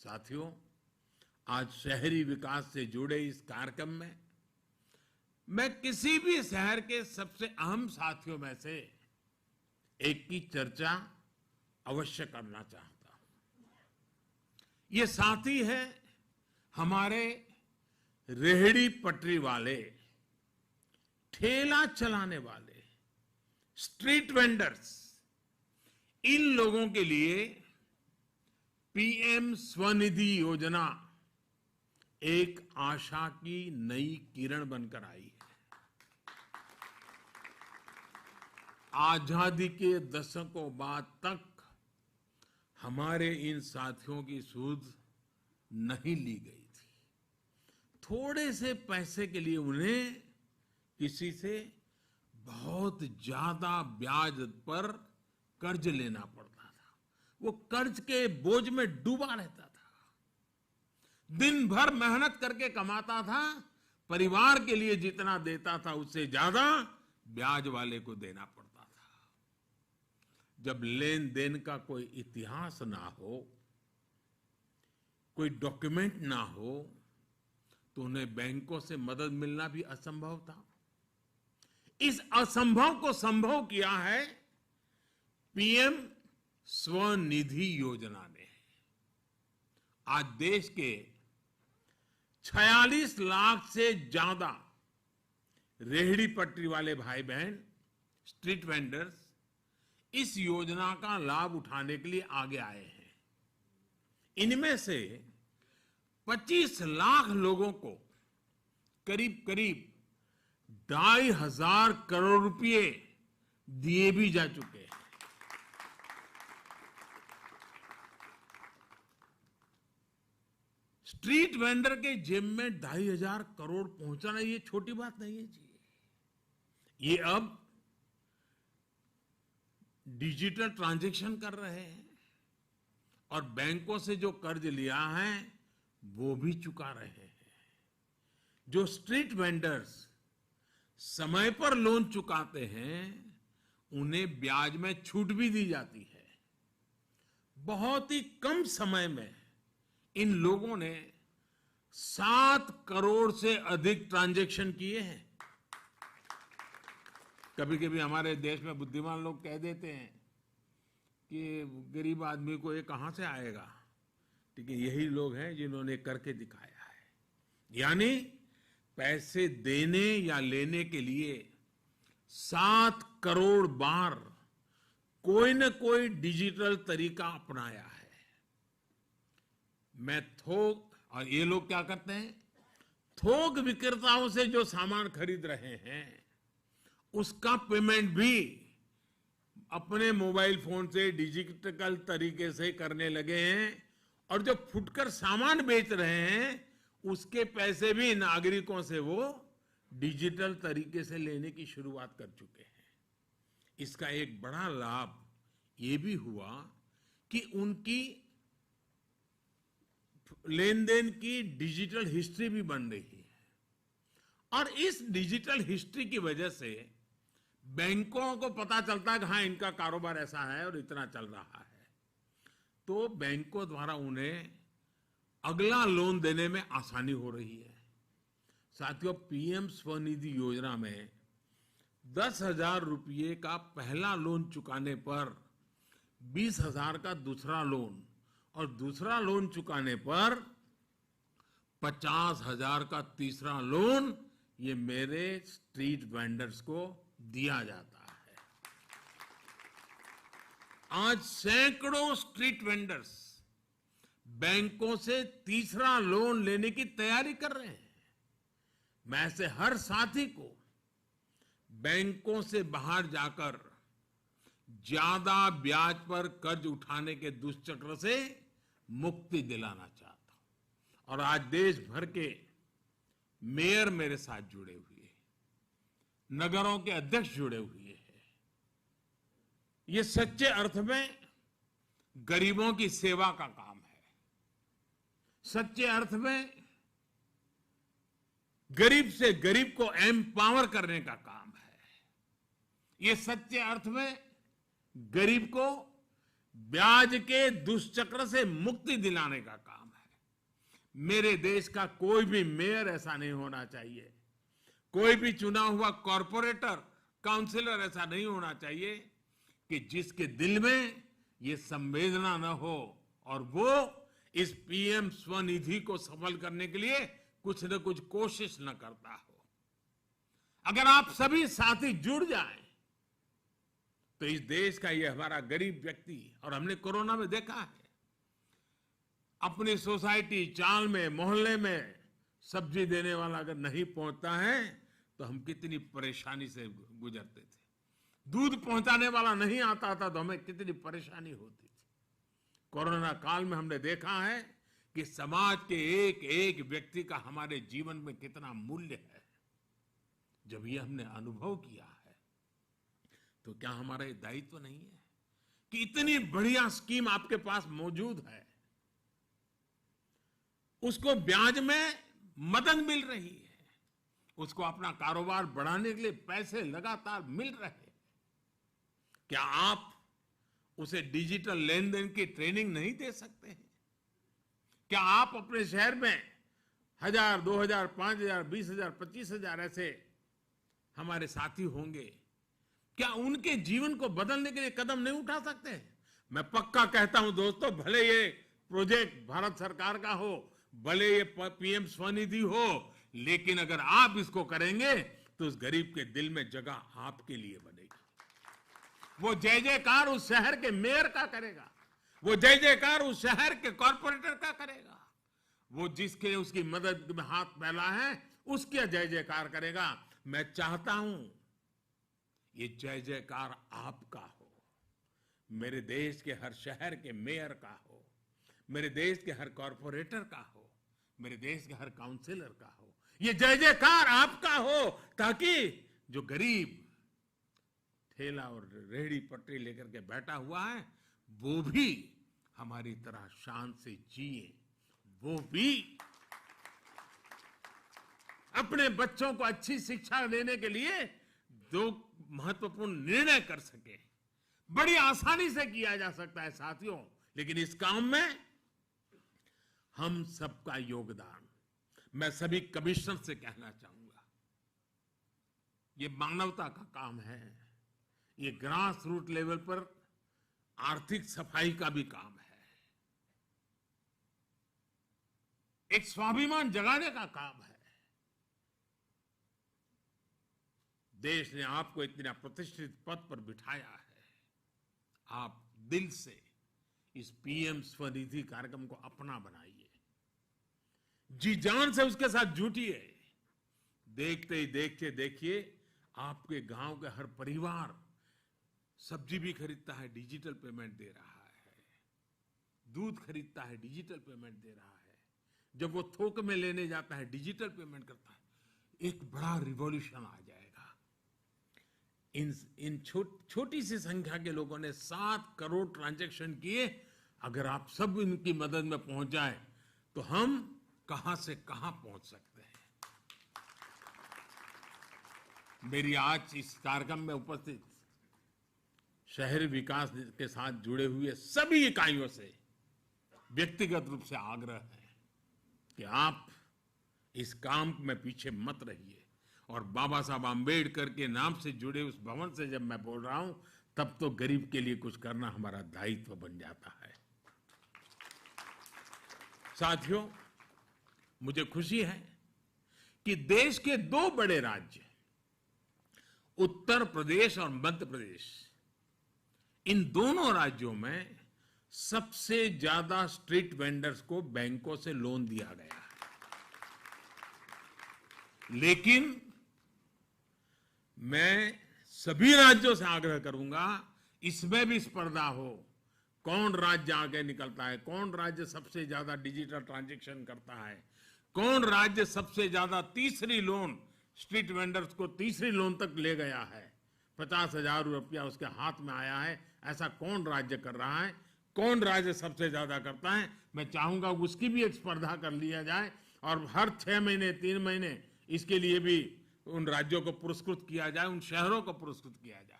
साथियों, आज शहरी विकास से जुड़े इस कार्यक्रम में मैं किसी भी शहर के सबसे अहम साथियों में से एक की चर्चा अवश्य करना चाहता हूं। ये साथी है हमारे रेहड़ी पटरी वाले, ठेला चलाने वाले, स्ट्रीट वेंडर्स। इन लोगों के लिए पीएम स्वनिधि योजना एक आशा की नई किरण बनकर आई है। आजादी के दशकों बाद तक हमारे इन साथियों की सूझ नहीं ली गई थी। थोड़े से पैसे के लिए उन्हें किसी से बहुत ज्यादा ब्याज पर कर्ज लेना पड़ता था। वो कर्ज के बोझ में डूबा रहता था। दिन भर मेहनत करके कमाता था, परिवार के लिए जितना देता था उससे ज्यादा ब्याज वाले को देना पड़ता था। जब लेन देन का कोई इतिहास ना हो, कोई डॉक्यूमेंट ना हो, तो उन्हें बैंकों से मदद मिलना भी असंभव था। इस असंभव को संभव किया है पीएम स्वनिधि योजना ने। आज देश के 46 लाख से ज्यादा रेहड़ी पटरी वाले भाई बहन, स्ट्रीट वेंडर्स इस योजना का लाभ उठाने के लिए आगे आए हैं। इनमें से 25 लाख लोगों को करीब करीब 2,500 करोड़ रुपए दिए भी जा चुके हैं। स्ट्रीट वेंडर के जेब में 2,500 करोड़ पहुंचाना ये छोटी बात नहीं है जी। ये अब डिजिटल ट्रांजैक्शन कर रहे हैं और बैंकों से जो कर्ज लिया है वो भी चुका रहे हैं। जो स्ट्रीट वेंडर्स समय पर लोन चुकाते हैं उन्हें ब्याज में छूट भी दी जाती है। बहुत ही कम समय में इन लोगों ने 7 करोड़ से अधिक ट्रांजैक्शन किए हैं। कभी कभी हमारे देश में बुद्धिमान लोग कह देते हैं कि गरीब आदमी को ये कहां से आएगा, ठीक है। यही लोग हैं जिन्होंने करके दिखाया है। यानी पैसे देने या लेने के लिए 7 करोड़ बार कोई न कोई डिजिटल तरीका अपनाया है। मैं थोक, और ये लोग क्या करते हैं, थोक विक्रेताओं से जो सामान खरीद रहे हैं उसका पेमेंट भी अपने मोबाइल फोन से डिजिटल तरीके से करने लगे हैं। और जो फुटकर सामान बेच रहे हैं उसके पैसे भी नागरिकों से वो डिजिटल तरीके से लेने की शुरुआत कर चुके हैं। इसका एक बड़ा लाभ ये भी हुआ कि उनकी लेन देन की डिजिटल हिस्ट्री भी बन रही है। और इस डिजिटल हिस्ट्री की वजह से बैंकों को पता चलता है कि हाँ, इनका कारोबार ऐसा है और इतना चल रहा है, तो बैंकों द्वारा उन्हें अगला लोन देने में आसानी हो रही है। साथियों, पीएम स्वनिधि योजना में 10,000 रुपये का पहला लोन चुकाने पर 20,000 का दूसरा लोन और दूसरा लोन चुकाने पर 50,000 का तीसरा लोन ये मेरे स्ट्रीट वेंडर्स को दिया जाता है। आज सैकड़ों स्ट्रीट वेंडर्स बैंकों से तीसरा लोन लेने की तैयारी कर रहे हैं। मैं ऐसे हर साथी को बैंकों से बाहर जाकर ज्यादा ब्याज पर कर्ज उठाने के दुष्चक्र से मुक्ति दिलाना चाहता हूं। और आज देश भर के मेयर मेरे साथ जुड़े हुए हैं, नगरों के अध्यक्ष जुड़े हुए हैं। ये सच्चे अर्थ में गरीबों की सेवा का काम है। सच्चे अर्थ में गरीब से गरीब को एम्पावर करने का काम है। ये सच्चे अर्थ में गरीब को ब्याज के दुष्चक्र से मुक्ति दिलाने का काम है। मेरे देश का कोई भी मेयर ऐसा नहीं होना चाहिए, कोई भी चुना हुआ कॉर्पोरेटर, काउंसिलर ऐसा नहीं होना चाहिए कि जिसके दिल में ये संवेदना न हो और वो इस पीएम स्वनिधि को सफल करने के लिए कुछ न कुछ कोशिश न करता हो। अगर आप सभी साथी जुड़ जाएं तो इस देश का ये हमारा गरीब व्यक्ति, और हमने कोरोना में देखा है, अपनी सोसाइटी, चाल में, मोहल्ले में सब्जी देने वाला अगर नहीं पहुंचता है तो हम कितनी परेशानी से गुजरते थे। दूध पहुंचाने वाला नहीं आता था तो हमें कितनी परेशानी होती थी। कोरोना काल में हमने देखा है कि समाज के एक एक व्यक्ति का हमारे जीवन में कितना मूल्य है। जब ये हमने अनुभव किया है तो क्या हमारा ये दायित्व नहीं है कि इतनी बढ़िया स्कीम आपके पास मौजूद है, उसको ब्याज में मदद मिल रही है, उसको अपना कारोबार बढ़ाने के लिए पैसे लगातार मिल रहे हैं, क्या आप उसे डिजिटल लेन देन की ट्रेनिंग नहीं दे सकते हैं? क्या आप अपने शहर में 1000, 2000, 5000, 20000, 25000 ऐसे हमारे साथी होंगे, क्या उनके जीवन को बदलने के लिए कदम नहीं उठा सकते? मैं पक्का कहता हूं दोस्तों, भले ये प्रोजेक्ट भारत सरकार का हो, भले ये पीएम स्वनिधि हो, लेकिन अगर आप इसको करेंगे तो उस गरीब के दिल में जगह आपके लिए बनेगी। वो जय जयकार उस शहर के मेयर का करेगा, वो जय जयकार उस शहर के कॉर्पोरेटर का करेगा, वो जिसके उसकी मदद में हाथ फैला है उसके जय जयकार करेगा। मैं चाहता हूं ये जय जयकार आपका हो, मेरे देश के हर शहर के मेयर का हो, मेरे देश के हर कॉर्पोरेटर का हो, मेरे देश के हर काउंसिलर का हो। ये जय जयकार आपका हो ताकि जो गरीब ठेला और रेहड़ी पटरी लेकर के बैठा हुआ है वो भी हमारी तरह शान से जिए, वो भी अपने बच्चों को अच्छी शिक्षा देने के लिए दो महत्वपूर्ण निर्णय कर सके। बड़ी आसानी से किया जा सकता है साथियों, लेकिन इस काम में हम सबका योगदान, मैं सभी कमिश्नर से कहना चाहूंगा, ये मानवता का काम है, ये ग्रास रूट लेवल पर आर्थिक सफाई का भी काम है, एक स्वाभिमान जगाने का काम है। देश ने आपको इतना प्रतिष्ठित पद पर बिठाया है, आप दिल से इस पीएम स्वनिधि कार्यक्रम को अपना बनाइए, जी जान से उसके साथ जुटिए। देखते ही देखते देखिए आपके गांव के हर परिवार सब्जी भी खरीदता है, डिजिटल पेमेंट दे रहा है, दूध खरीदता है, डिजिटल पेमेंट दे रहा है, जब वो थोक में लेने जाता है डिजिटल पेमेंट करता है। एक बड़ा रिवॉल्यूशन आ जाएगा। इन छोटी सी संख्या के लोगों ने 7 करोड़ ट्रांजैक्शन किए। अगर आप सब इनकी मदद में पहुंच जाए तो हम कहां से कहां पहुंच सकते हैं। मेरी आज इस कार्यक्रम में उपस्थित शहरी विकास के साथ जुड़े हुए सभी इकाइयों से व्यक्तिगत रूप से आग्रह है कि आप इस काम में पीछे मत रहिए। और बाबा साहब आम्बेडकर के नाम से जुड़े उस भवन से जब मैं बोल रहा हूं तब तो गरीब के लिए कुछ करना हमारा दायित्व बन जाता है। साथियों, मुझे खुशी है कि देश के 2 बड़े राज्य उत्तर प्रदेश और मध्य प्रदेश, इन दोनों राज्यों में सबसे ज्यादा स्ट्रीट वेंडर्स को बैंकों से लोन दिया गया है। लेकिन मैं सभी राज्यों से आग्रह करूंगा इसमें भी स्पर्धा हो, कौन राज्य आगे निकलता है, कौन राज्य सबसे ज्यादा डिजिटल ट्रांजैक्शन करता है, कौन राज्य सबसे ज्यादा तीसरी लोन, स्ट्रीट वेंडर्स को तीसरी लोन तक ले गया है, 50,000 रुपया उसके हाथ में आया है, ऐसा कौन राज्य कर रहा है, कौन राज्य सबसे ज्यादा करता है। मैं चाहूंगा उसकी भी एक स्पर्धा कर लिया जाए और हर 6 महीने 3 महीने इसके लिए भी उन राज्यों को पुरस्कृत किया जाए, उन शहरों को पुरस्कृत किया जाए।